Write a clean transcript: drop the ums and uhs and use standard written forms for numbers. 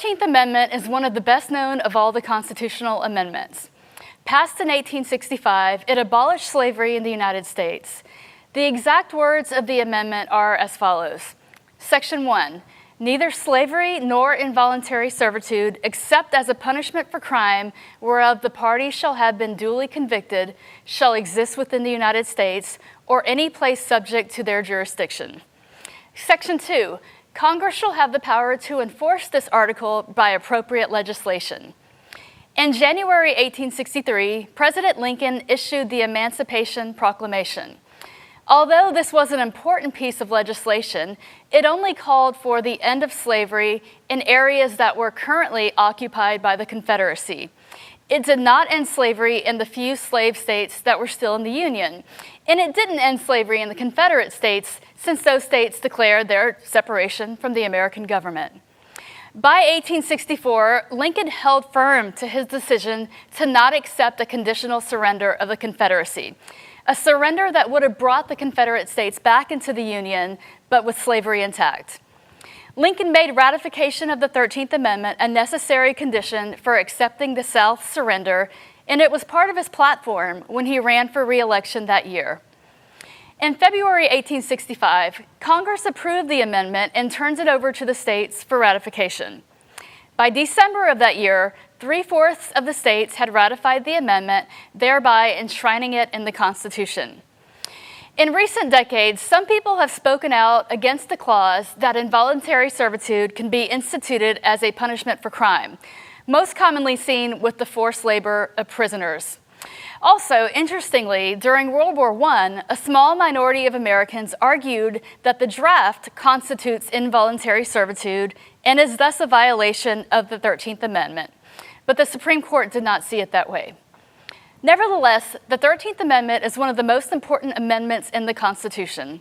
13th Amendment is one of the best known of all the constitutional amendments. Passed in 1865, it abolished slavery in the United States. The exact words of the amendment are as follows. Section 1, neither slavery nor involuntary servitude, except as a punishment for crime whereof the party shall have been duly convicted, shall exist within the United States or any place subject to their jurisdiction. Section 2, Congress shall have the power to enforce this article by appropriate legislation. In January 1863, President Lincoln issued the Emancipation Proclamation. Although this was an important piece of legislation, it only called for the end of slavery in areas that were currently occupied by the Confederacy. It did not end slavery in the few slave states that were still in the Union, and it didn't end slavery in the Confederate states since those states declared their separation from the American government. By 1864, Lincoln held firm to his decision to not accept a conditional surrender of the Confederacy, a surrender that would have brought the Confederate States back into the Union, but with slavery intact. Lincoln made ratification of the 13th Amendment a necessary condition for accepting the South's surrender, and it was part of his platform when he ran for re-election that year. In February 1865, Congress approved the amendment and turned it over to the states for ratification. By December of that year, 3/4 of the states had ratified the amendment, thereby enshrining it in the Constitution. In recent decades, some people have spoken out against the clause that involuntary servitude can be instituted as a punishment for crime, most commonly seen with the forced labor of prisoners. Also, interestingly, during World War I, a small minority of Americans argued that the draft constitutes involuntary servitude and is thus a violation of the 13th Amendment. But the Supreme Court did not see it that way. Nevertheless, the 13th Amendment is one of the most important amendments in the Constitution.